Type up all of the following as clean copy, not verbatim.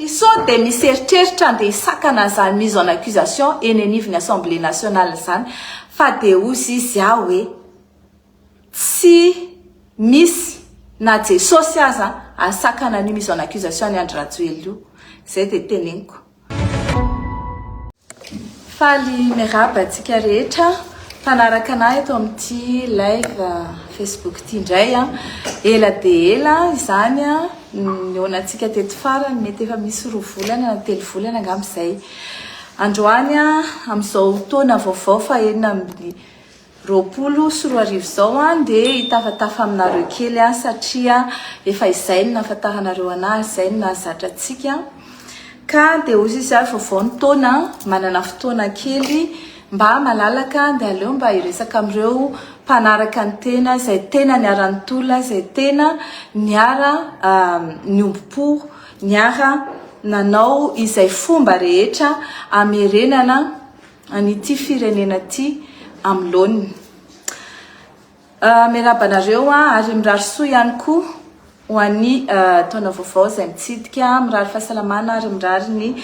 sao de miseritreritra de isakana zany mise en accusation eny anivony Assemblée nationale zany fa de ozy izy hoe tsy misy na Jesosy aza asakana ny mise en accusation ny Andry Rajoelina io zay de teneniko. Faly meraba antsika rehetra mpanaraka anahy eto amin'ity live Facebook ty indray ela de ela izany neonantsika teto farany mety efa misy 2 volana na 3 volana angambizay. Androany amin'izao taona vaovao fa enina amin'ny 20 zao de hitafatafa aminareo kely satria efa izay ny nafantaranareo anazy izay ny nahazatra antsika ka de ozy izy vaovao ny taona manana fotoana kely mba malalaka de aleo mba iresaka amin'ireo mpanaraka ny tena izay tena niarany tolona izay tena niara niompo niara nanao izay fomba rehetra amerenana an'ity firenena ty amlony. Merabanareo ary mirary soa ihany koa ho an'ny taona vaovao izay mitsidika mirary fahasalamana ary mirary ny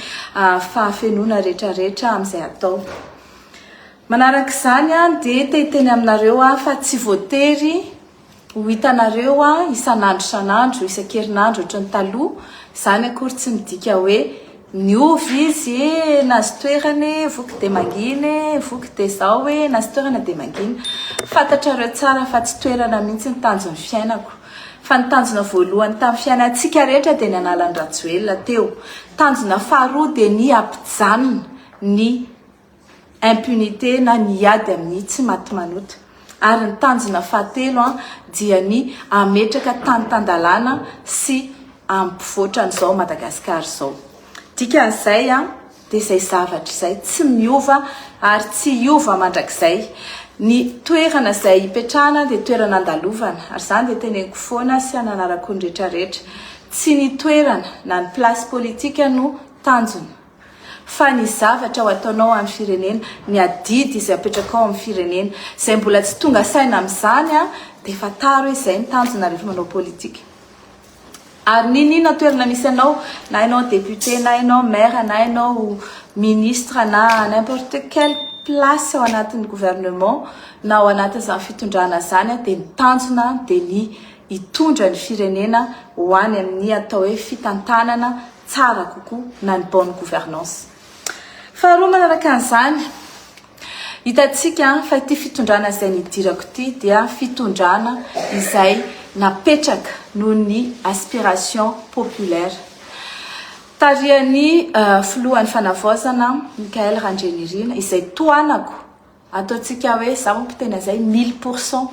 fahafenona rehetrarehetra amin'izay atao. Manaraka izany de teteny aminareo fa tsy voatery ho hitanareo isanandro isan-kerinandro ohatran'ny taloha zany akory tsy midika hoe niovy izy nazy toerany voky de manginy voky de zao hoe nazy toerana de manginy. Fantatrareo tsara fa tsy toerana mihitsy ny tanjon'ny fiainako fa ny tanjona voalohany tamin'ny fiainantsika rehetra de ny analan'ny Rajoelina teo. Tanjona faharoa de ny ampijanona ny impunité na ny ady amin'ny tsy maty manota ary ny tanjona fahatelo dia ny ametraka tany-tandalana sy ampivoatra an'izao Madagasikara zao. Dikan'izay de zay zavatra izay tsy miova ary tsy iova mandrakizay. Ny toerana izay hipetrahana de toerana andalovana ary zany de teneniko foana sy ananarako ny rehetrarehetra tsy ny toerana na ny place politika no tanjona fa ny zavatra ho ataonao amin'ny firenena ny adidy izay apetraka ao amin'ny firenena izay mbola tsy tonga saina amin'izany de fataro hoe izay ny tanjona rehefa manao politika. Ary ninina toerana misy anao na ianao député na ianao maire na ianao ministre na n'importe quelle place ao anatin'ny gouvernement na ao anatin'izany fitondrana zany de ny tanjona de ny hitondra ny firenena ho any amin'ny atao hoe fitantanana tsara kokoa na ny bonne gouvernance. Faharoa manaraka an'izany hitatsika fa ity fitondrana izay nidirako ity dia fitondrana izay napetraka noho ny aspiration populaire. Tarihan'ny filohan'ny fanavaozana Mikaël Randrianirina izay toanako ataontsika hoe za mampitena zay 1000%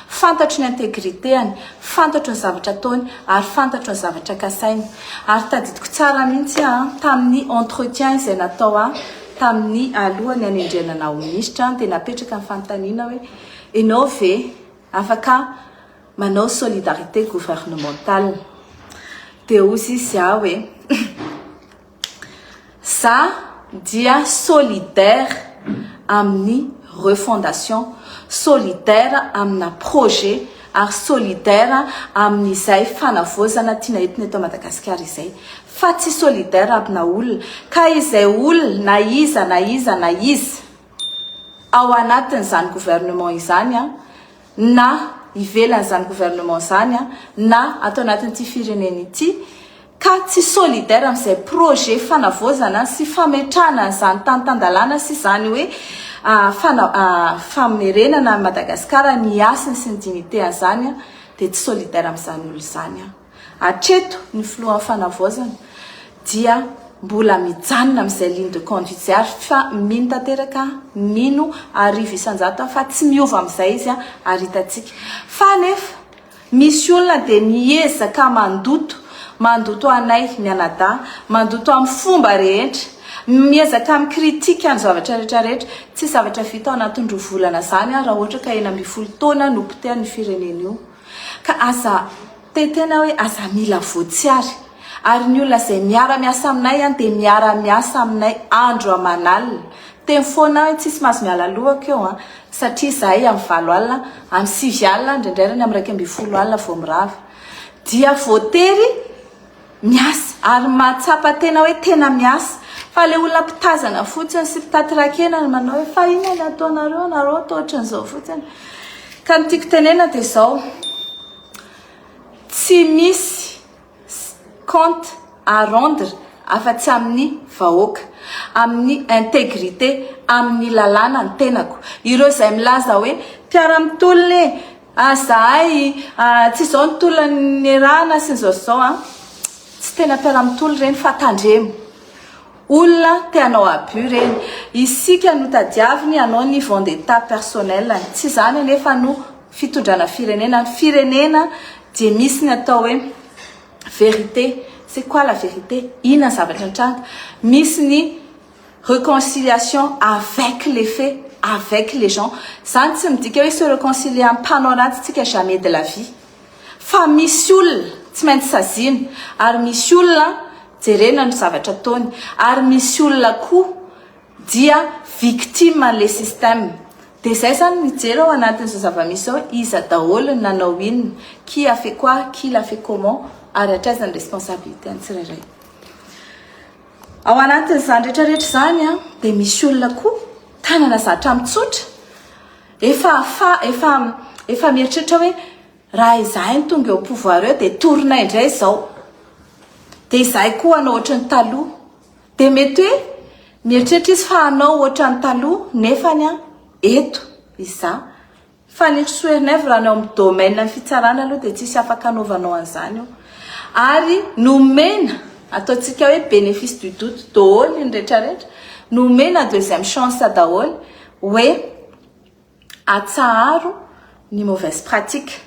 fantatro ny integritéany, fantatro ny zavatra ataony ary fantatro ny zavatra kasainy ary tadidiko tsara mihitsy tamin'ny entretien izay natao tamin'ny alohany anendrenana ministra de napetraka ny fanontaniana hoe ianao ve afaka manao solidarité gouvernementale de ozy izy hoe ça dia solidaire amin'ny refondation, solidaire amina projet ary solidaire amin'izay fanavaozana tiana entiny eto Madagasikara izay fa tsy solidaire amina olona ka izay olona na iza ao anatin'izany gouvernement izany na ivelan'izany gouvernement zany na atao anatin'ity firenena ity ka tsy solidaire amin'izay projet fanavaozana sy fametrahana zany tany-tandalana sy zany hoe famerenana Madagasikara ny asiny sy ny dignité zany de tsy solidaire amin'izany olo zany. Hatreto ny filohan'ny fanavaozana dia mbola mijanona amin'izay ligne de conduite zay fa mino tanteraka mino arivo isan-jato fa tsy miova amin'izay izy ary hitatsika fa nefa misy olona de miezaka mandoto anay mianada mandoto amin'ny fomba rehetra miezaka amin'ny kritika ny zavatra rehetrarehetra tsy zavatra vita ao anatin'ny 2 volana zany raha ohatra ka 10 taona no potehany firenena io ka asa tetena hoe asa mila voatsiary ary ny olona izay miara-miasa aminay de miara-miasa aminay andro aman'alina teny foana hoe tsisy mahazo miala lohako eo satria zahay amin'ny 7 alina amin'ny 6 alina ndraindrairany amin'ny 12 alina vao mirava dia voatery miasa ary mahatsapa tena hoe tena miasa fa le olona mpitazana fotsiny sy mpitaty rakena manao hoe fa ina ny ataonareo nareo atao ohatran'izao fotsiny ka ny tiako tenena dia izao tsy misy compte à rendre afa-tsy amin'ny vahoaka amin'ny intégrité amin'ny lalàna ny tenako ireo izay milaza hoe mpiara-mitolona zahay tsy izao ny tolon'ny rahana sy izao tsy tena mpiara-mitolo reny fa tandremo olona teanao abus reny isika no tadiaviny anao ny vendetta personnel tsy izany nefa no fitondrana firenena ny firenena dia misy ny atao hoe vérité. C'est quoi la vérité? Ina zavatra nitranga misy ny réconciliation avec les faits, avec les gens. Zany tsy midika hoe se réconcilier amin'ny mpanao ratsy tsika jamais de la vie fa misy olona tsy maintsy sazina ary misy olona jerena ny zavatra ataony ary misy olona koa dia victime le système dia zay zany mijery ao anatin'izao zava-misy ao iza daholo nanao inona qui a fait quoi, qui l'a fait comment ary atraizany responsabilité ny tsirairay ao anatin'izany rehetrarehetra zany dia misy olona koa tanana zatra mitsotra efa mieritreritra hoe raha izahay ny tonga eo pouvoir eo dia torina indray izao dia izahay koa anao ohatran'ny taloha dia mety hoe mieritreritra izy fa anao ohatran'ny taloha nefany eto iza fa ny soernève raha anao amin'ny domaine ny fitsarana aloha dia tsisy afaka anaovanao an'izany io ary nomena ataontsika hoe bénéfice du doute daholo ny rehetrarehetra nomena deuxième chance daholo hoe atsaharo ny mauvaise pratique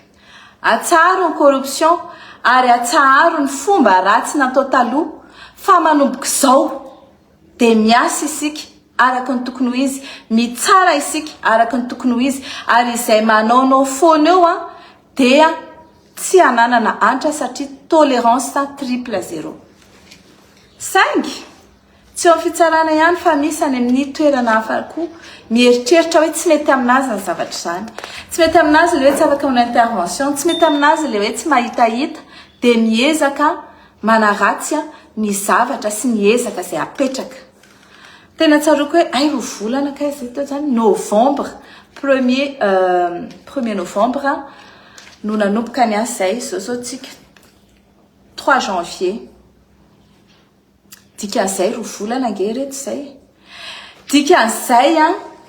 atsaharo ny corruption ary atsaharo ny fomba ratsy natao taloha fa manomboka izao dia miasa isika araka ny tokony ho izy mitsara isika araka ny tokony ho izy ary izay manaonao foana eo dia tsy ananana antra satria tolérance triple 0 saingy tsy eo amin'ny fitsarana ihany fa misy any amin'ny toerana hafa koa mieritreritra hoe tsy mety aminazy ny zavatra izany tsy mety aminazy le hoe tsy afaka amin'ny intervention tsy mety aminazy le hoe tsy mahitahita dia miezaka manaratsy ny zavatra sy miezaka izay apetraka tena tsaroako hoe ay ho volana ka izay teo zany novembre premier novembre no nanomboka ny asa zay zao tsika 3 janvier dikan'izay ro volana ange reto izay dikan'izay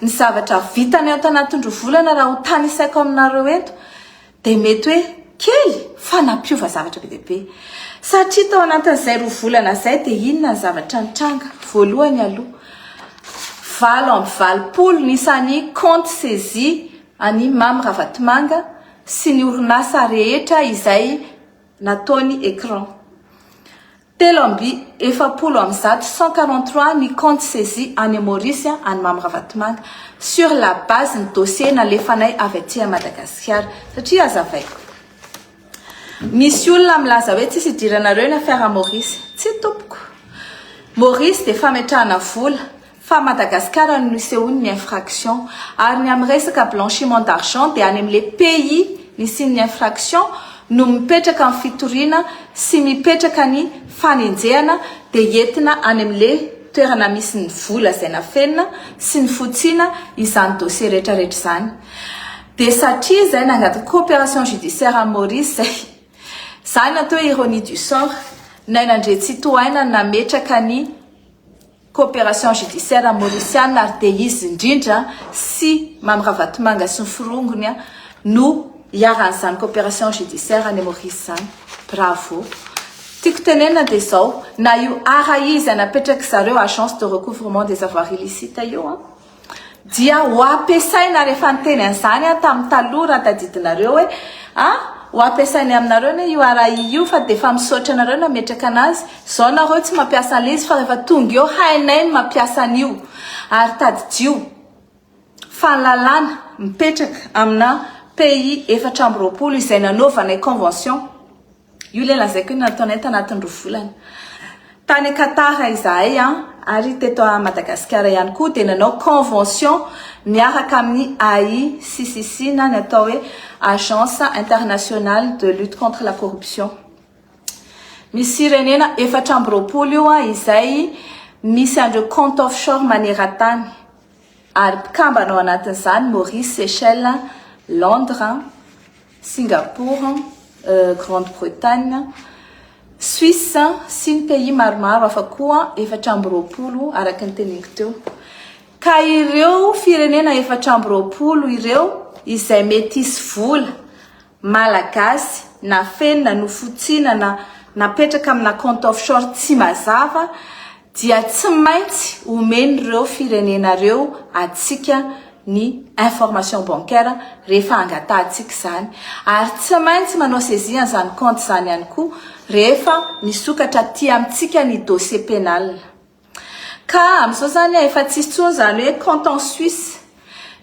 ny zavatra vitany ao tanatin'ny ro volana raha ho tany isaiko aminareo eto dia mety hoe kely fa nampiova zavatra be deaibe satria tao anatin'izay ro volana zay dia inona ny zavatra nitranga voalohany aloha 20 nisan'ny compte saisi any Mamy Ravatomanga sy ny orinasa rehetra izay nataony écran 143 ny compte saisi any Maurice any Mamy Ravatomanga sur la base ny dossier nalefanay avy aty à Madagascar satria azavaiko misy olona milaza hoe tsisy idiranareo ny affaire Maurice tsy tompoko Maurice dia fametrahana vola fa Madagascar no nisehony ny infraction ary ny amin'ny resaka blanchiment d'argent dia any amin'le pays nisy ny infraction no mipetraka amin'ny fitoriana sy mipetraka ny fanenjehana dia entina any amin'le toerana misy ny vola izay nafenina sy ny fotsiana izany dossier rehetrarehetra izany dia satria izay nangady coopération judiciaire à Maurice izany natao ironie du sort nainandre tsy toaina nametraka ny coopération judiciaire mauricienne ary dia izy indrindra sy Mamy Ravatomanga sy ny firongony no iaran'izany coopération judiciaire any Maurice zany bravo tiako tenena dia izao na io ara izy napetraka zareo agence de recouvrement des avoirs illicites io dia ho ampiasaina rehefa niteny an'izany tamin'ny taloha raha tadidinareo hoe ho ampiasainy aminareo ne io ara io fa dia efa misaotra anareo nametraka anazy izao nareo tsy mampiasa an'ilay izy fa rehefa tonga eo hainay ny mampiasa an'io ary tadidio fa ny lalàna mipetraka amina pays 420 izay nanaovanay convention io le lazaiko nataonay tanatin'ny ro volana tany Qatar izahay ary teto à Madagascar ihany koa dia nanao convention miaraka amin'ny AICCC na ny atao hoe agence internationale de lutte contre la corruption misy firenena 420 io izay misy andreo compte offshore maneran-tany ary mpikambana ao anatin'izany Maurice, Seychelles, Londres, Singapour, Grande-Bretagne, Suisse sy ny pays maromaro hafa koa 420 araky ny teneniko teo. Ka ireo firenena 420 ireo izay mety hisy vola malagasy na fenina no fotsina na napetraka amina compte offshore tsy mazava dia tsy maintsy omen'ireo firenena reo atsika ny information bancaire rehefa angatantsika zany ary tsy maintsy manao saisie zany compte zany ihany koa rehefa misokatra aty amintsika ny dossier pénal. Ka amin'izao zany efa tsisy tsony zany hoe compte en Suisse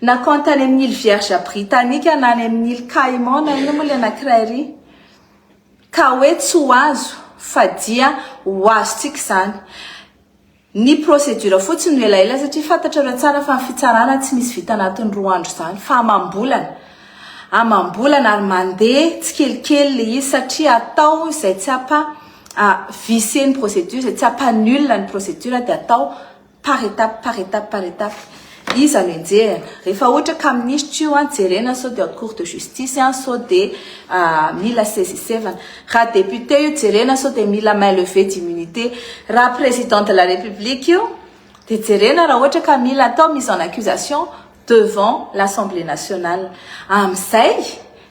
na compte any amin'ny île Vierge britannique na any amin'ny île Caïman na ino moa le anankiray ka hoe tsy ho azo fa dia ho azontsika zany. Ny procédure fotsiny no elaela satria fantatrareo tsara fa ny fitsarana tsy misy vita anatin'ny 2 andro zany fa amam-bolana ary mandeha tsy kelikely le izy satria atao izay tsy apa vicier ny procédure izay tsy apa nul ny procédure dia atao par étape iza no enjehana rehefa ohatra ka minisitry io jerena sao de cour de justice sao de mila saisissevana raha député io jerena sao de mila main levée d'immunité raha président de la république io de jerena raha ohatra ka mila atao mise en accusation devant l'Assemblée nationale. Amizay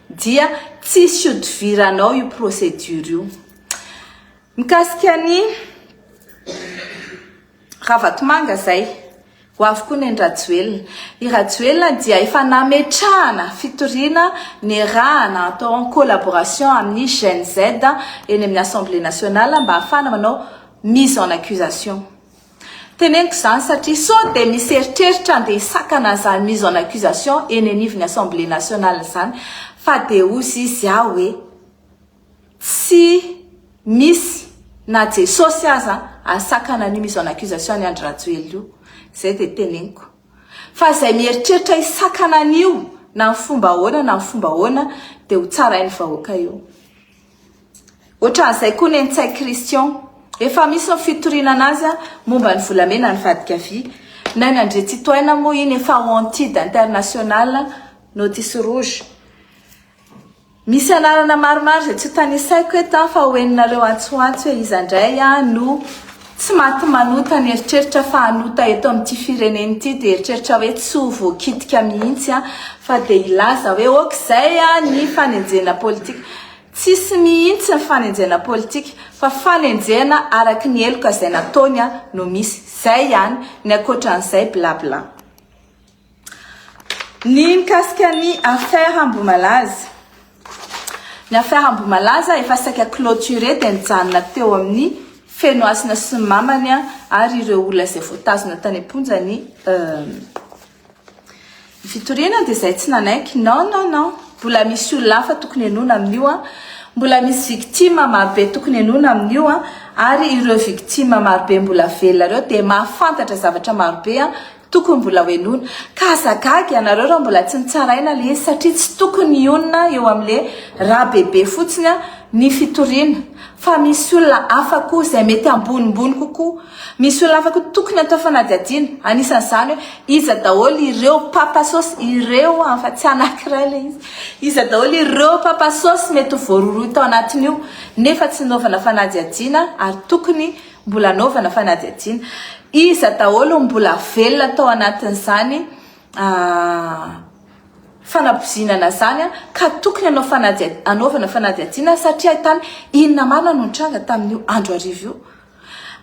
dia tsisy odiviranao io procédure io. Mikasika ny Ravatomanga zay ho avy koa ny Rajoelina. I Rajoelina dia efa nametrahana fitoriana ny rahana atao en collaboration amin'ny Gen Z eny amin'ny Assemblée nationale mba ahafana manao mise en accusation. Teneniko zany satria sao de misy eritreritra andeha hisakana zany mise en accusation eny anivon'ny Assemblée nationale zany fa de ozy izy hoe tsy misy na Jesosy aza asakana ny mise en accusation ny Andry Rajoelina io. Zay de teneniko. Fa zay mieritreritra hisakana an'io na fomba ahoana de ho tsarainy vahoaka io. Ohatran'izay koa ny Ntsay Christian efa misy fitoriana anazy momba ny volamena ny vadika vy na ny André Titoina moa iny efa antide international notice rouge. Misy anarana maromaro zay tsy tanisaiko eto fa hoeninareo antsoantso hoe iza indray no tsy maty manota ny eritreritra fa anota eto amin'ity firenena ity de eritreritra hoe tsy ho voakitika mihitsy fa de ilaza hoe okizay ny fanenjena politika. Tsisy mihitsy ny fanenjena politika fa fanenjena araky ny eloka izay nataony no misy zay ihany ny ankoatran'izay blabla. Ny mikasika ny affaire Ambomalaza. Ny affaire Ambomalaza efa saika clôturé de nijanona teo amin'ny fenoasina sy mamany ary ireo olona izay voatazona tany am-ponjany fitoriana de zay tsy nanaiky non mbola misy olona hafa tokony hanona amin'io mbola misy victime marobe tokony hanona amin'io ary ireo victime marobe mbola velona reo de mahafantatra zavatra marobe tokony mbola hoenona ka azagagy anareo raha mbola tsy nitsaraina le izy satria tsy tokony honona eo amin'le raha bebe fotsiny ny fitoriana fa misy olona hafa koa izay mety ambonimbony kokoa. Misy olona hafa koa tokony atao fanadihadiana anisan'izany hoe iza daholo ireo papasosy ireo fa tsy anankiray le iza daholo ireo papasosy mety voaroroy tao anatin'io nefa tsy naovana fanadihadiana ary tokony mbola naovana fanadihadiana. Iza daholo mbola velona tao anatin'izany fanapozinana zany ka tokony anaovana fanadihadiana satria ahitana inona marina no nitranga tamin'io andro arivo io.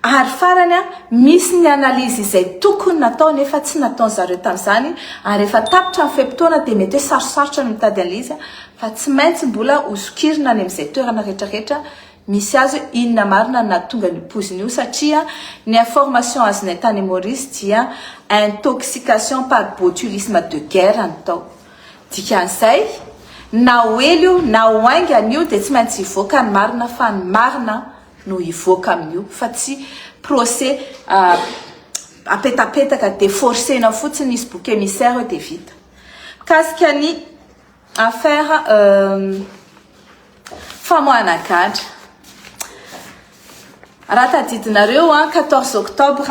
Ary farany misy ny analizy izay tokony natao nefa tsy nataony zareo tamin'izany ary efa tapitra ny feim-potoana de mety hoe sarosarotra ny mitady an'izy fa tsy maintsy mbola hozokirina any amin'izay toerana rehetrarehetra misy azy inona marina na tonga ny poziny io satria ny information azonay tany Maurice dia intoxication par botulisme de guerre natao. Dikan'izay na oelio na oainga an'io de tsy maintsy hivoaka ny marina fa ny marina no hivoaka amin'io fa tsy procès apetapetaka de forcena fotsiny izy bouc émissaire de vita. Kasika ny affaire famoahana gadra. Raha tadidinareo 14 octobre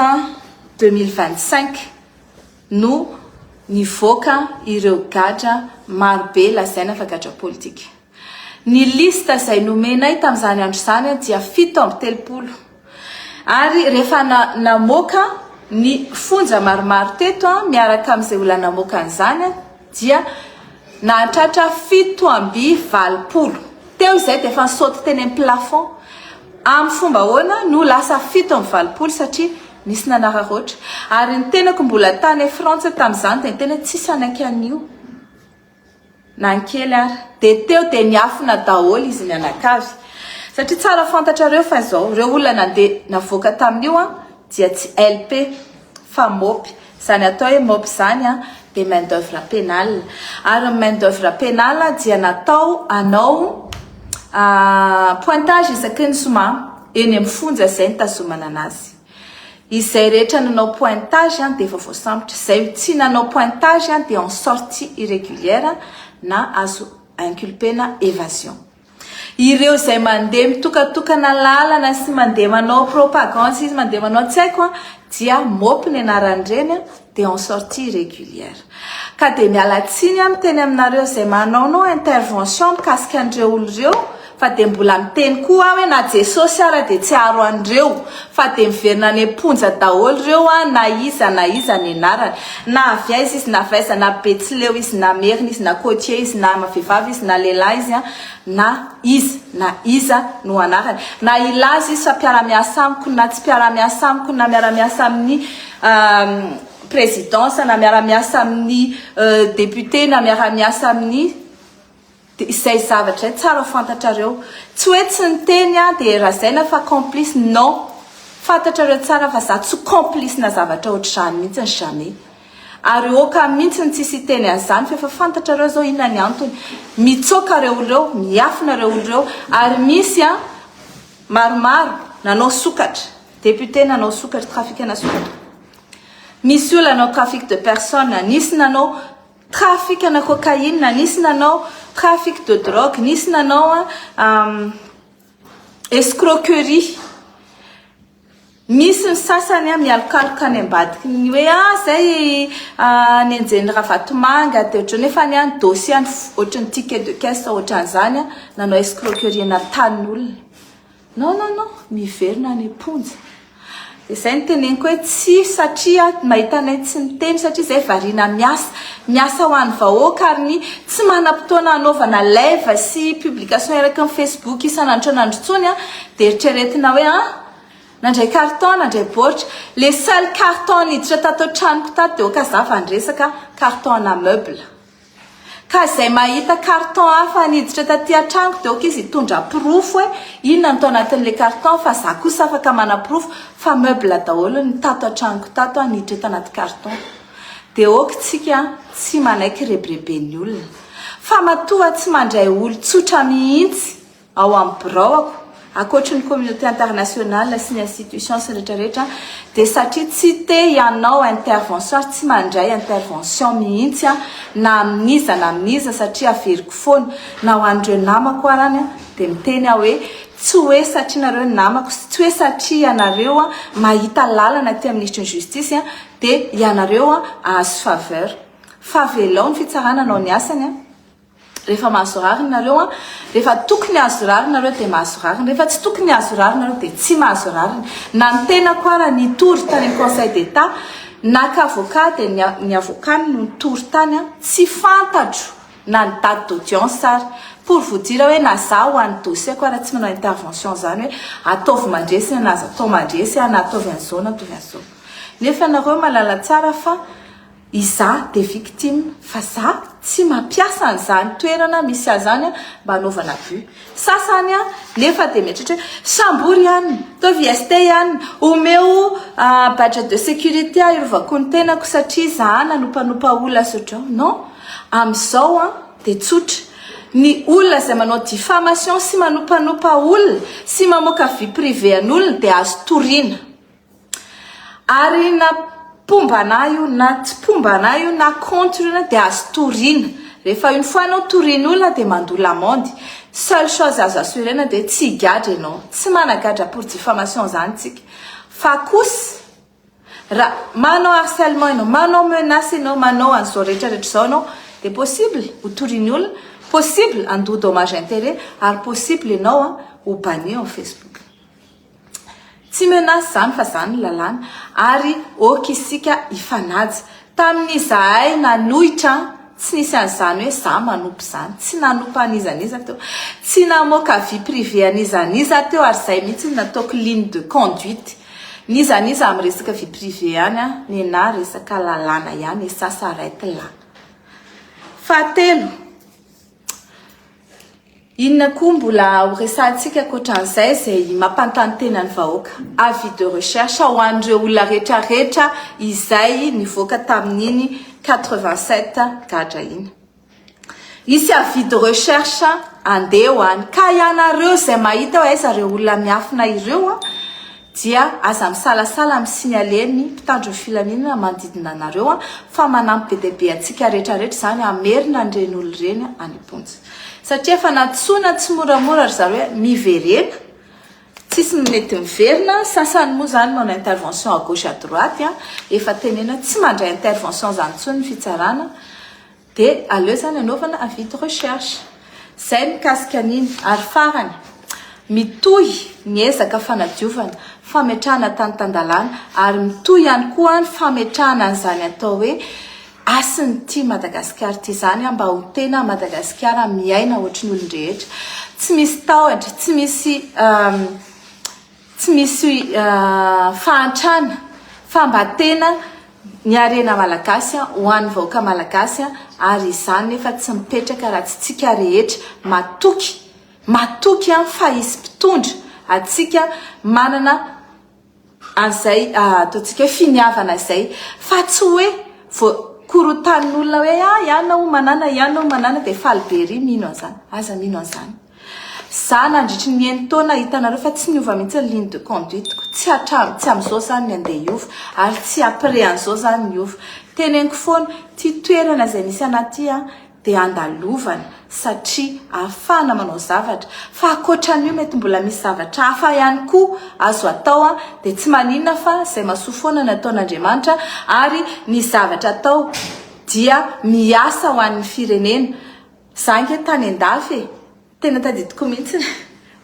2025 no nivoaka ireo gadra marobe lazaina fa gadra politika. Ny lista izay nomenay tamin'izany andro izany dia 7 ary rehefa namoaka ny fonja maromaro teto miaraka amin'izay olona namoaka an'izany dia nahatratra 720. Teo izay dia efa nisaoty teny amin'ny plafond amin'ny fomba ahoana no lasa 720 satria nisy nanararoatra. Ary ny tenako mbola tany Frantsa tamin'izany dia tena tsisy ananky an'io na kely ary dia teo dia niafina daholo izy ny anakavy satria tsara fantatrareo fa izao ireo olona nandeha navoaka tamin'io dia tsy LP fa MOP. Izany atao hoe MOP izany dia main d'œuvre pénale. Ary main d'œuvre pénale dia natao anao pointage isaky ny soma eny amin'ny fonja izay nitazomana anazy. Izay rehetra nanao pointage dia efa voasambotra. Izay tsy nanao pointage dia en sortie irrégulière na azo inculpena évasion. Ireo izay mandeha mitokatokana lalana sy mandeha manao propagande izy mandeha manao tsy haiko dia MOP ny anaran'ireny dia en sortie irrégulière. Ka dia mialatsiny miteny aminareo izay manao intervention mikasika an'ireo olo ireo fa dia mbola miteny koa hoe na Jesosy ara dia tsy aro an'ireo fa dia miverina any amponja daholo ireo na iza ny anarany na aviaiza izy na vaiza na Betsileo izy na Merina izy na Côtier izy na mavehivavy izy na lehilahy izy na iza no anarany na ilazy izy fa mpiara-miasa amiko na tsy mpiara-miasa amiko na miara-miasa amin'ny présidence na miara-miasa amin'ny député na miara-miasa amin'ny izay zavatra tsara fantatrareo tsy hoe tsy niteny dia razaina fa complice non fantatrareo tsara fa za tsy complice na zavatra ohatr'izany mihitsy ny jamais ary oka mihitsy ny tsisy teny an'izany fa efa fantatrareo zao inona ny antony mitsoka reo ireo miafina reo ireo ary misy maromaro nanao sokatra député nanao sokatra trafic na sokatra misy olona nanao trafic de personne nisy nanao trafic na cocaïne nisy nanao trafic de drogue nisy nanao escroquerie misy ny sasany mialokaloka any ambadiky ny hoe zay ny enjeny Ravatomanga dia ohatrany nefa ny dossier ohatrany ticket de caisse ohatran'izany nanao escroquerie na tan'olona non miverina any amponja. Izay ny teneniko hoe tsy satria mahitanay tsy niteny satria izay variana miasa ho an'ny vahoaka ary ny tsy manam-potoana anaovana live sy publication araka amin'ny Facebook isan'andro ntsony dia eritreretina hoe nandray carton nandray baoritra le seul carton niditra tato tranoko tato dia oka zava nyresaka carton na meuble ka izay mahita carton hafa niditra taty an-tranoko dia oka izy hitondra proof hoe inona no tao anatin'le carton fa za kosa afaka mana proof fa meuble daholo ny tato an-tranoko tato niditra tanaty carton dia oka tsika tsy manaiky rebrebeny olona fa matoa tsy mandray olo tsotra mihitsy ao amin'ny biraoko akoatry ny communauté internationale sy ny institution sy rehetrarehetra dia satria tsy te ianao intervention tsy mandray intervention mihitsy na amin'iza satria averiko foana na ho an'ireo namako arany dia miteny hoe tsy hoe satria nareo namako tsy hoe satria ianareo mahita lalana ty amin'ny ministre ny justice dia ianareo azo faveur favelao ny fitsarana anao ny asany rehefa mahazo rariny nareo rehefa tokony azo rariny nareo dia mahazo rariny rehefa tsy tokony azo rariny nareo dia tsy mahazo rariny na ny tenako ara nitory tany amin'ny conseil d'état nak'avocat dia ny avocany no nitory tany tsy fantatro na ny date d'audience ary pour vous dire hoe na za ho an'ny dossier ko raha tsy manao intervention zany hoe ataovy mandresy na azo atao mandresy na ataovy an'izao na ataovy an'izao nefa nareo malala tsara fa iza dia victime fa za tsy mampiasa an'izany toerana misy azany mba hanaovana bu sasany nefa dia mieritritra sambory ihany taovy ST ihany omeo budget de sécurité irovako ny tenako satria za nanompa olona sotra non amin'izao dia tsotra ny olona izay manao diffamation sy manompa olona sy mamoaka vie privé an'olona dia azo toriana ary na pombana io na tsy pombana io na contre dia azo toriana rehefa une fois anao toriny olona dia mandoa lamondy. Seule chose azo assurena dia tsy higadra ianao, tsy managadra pour diffamation zany tsika. Fa kosa raha manao harcèlement ianao, manao menace ianao, manao an'izao rehetrarehetra izao ianao, dia possible ho toriny olona, possible andoa dommage intérêt, ary possible ianao ho banni en Facebook. Tsy menace zany fa zany lalàna, ary oka isika ifanaja. Tamin'izahay nanohitra, tsy nisy an'izany hoe za manompo zany, tsy nanompo an'izaniza teo, tsy namoaka vie privé an'izaniza teo, ary zay mihitsy nataoko ligne de conduite. Nizaniza amin'ny resaka vie privé ihany, nena resaka lalàna ihany, ça s'arrête là. Fahatelo, inona koa mbola ho resantsika ankoatran'izay zay mampantany tena ny vahoaka. Avis de recherche ho an'ireo olona rehetrarehetra izay nivoaka tamin'iny 87 gadra iny. Isy avis de recherche andeha ho any. Ka ianareo zay mahita hoe zareo olona miafina ireo dia aza misalasala misinaleny mpitandro ny filaminana manodidina anareo fa manampy be dia be antsika rehetrarehetra zany amerina an'ireny olona ireny any Pontsy. Satria efa natsoina tsy moramora ry zareo hoe miverena, tsisy mety miverina, sasany moa zany manao intervention à gauche à droite, efa tenena tsy mandray intervention zany intsony ny fitsarana, dia aleo zany anaovana avis de recherche. Zay mikasika an'iny, ary farany mitohy ny ezaka fanadiovana, fametrahana tany-tandalana, ary mitohy ihany koa ny fametrahana an'izany atao hoe asin'ity Madagasikara ity zany mba ho tena Madagasikara miaina ohatry ny olon-drehetra. Tsy misy tahotra, tsy misy fahantrana, fa mba tena ny arena malagasy ho an'ny vahoaka malagasy, ary izany nefa tsy mipetraka raha tsy tsika rehetra matoky fa hisy mpitondra atsika manana an'izay ataontsika finiavana izay, fa tsy hoe korotanin'olona hoe ianao manana dia falibery mino an'izany, aza mino an'izany. Za nandritry ny eny taona hitanareo fa tsy niova mihitsy ny ligne de conduite, tsy amin'izao zany ny andeha hiova, ary tsy après an'izao zany ny hiova. Teneniko foana ty toerana izay misy anaty dia andalovana satria ahafahana manao zavatra, fa ankoatran'io mety mbola misy zavatra hafa ihany koa azo atao, dia tsy maninona fa izay mahasoa nataon'Andriamanitra, ary ny zavatra atao dia miasa ho an'ny firenena. Zange tany an-dafy tena tadidiko mihitsy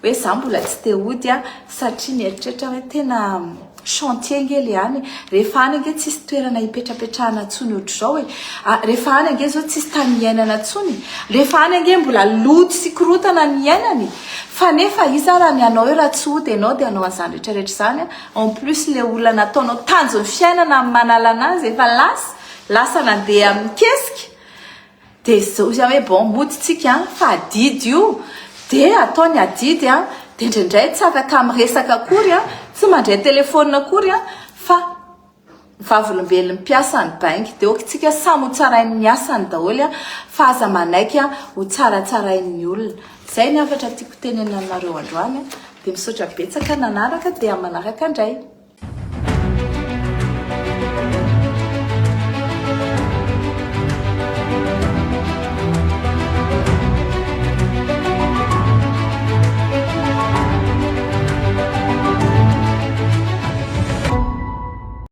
hoe za mbola tsy te hody satria mieritreritra hoe tena chantier ngely ihany, rehefa any ange tsisy toerana hipetrapetrahana ntsony ohatr'izao hoe rehefa any ange zao tsisy tany iainana ntsony, rehefa any ange mbola loto sy korotana ny iainany, fa nefa iza raha mianao eo raha tsy hody ianao dia anao an'izany rehetrarehetra zany. En plus le olona nataonao tanjo ny fiainana amin'ny manala anazy efa lasa nandeha amin'ny kesika, dia zao zany hoe bon moditsika fa adidy io, dia ataony adidy dia indraindray tsy afaka miresaka akory, tsy mandray telefônina akory, fa vavolombelony mpiasa ny banky, dia okitsika samy ho tsarain'ny asany daholo, fa aza manaiky ho tsaratsarain'ny olona. Zay ny afatra tiako tenena anareo androany, dia misaotra betsaka nanaraka dia manaraka indray.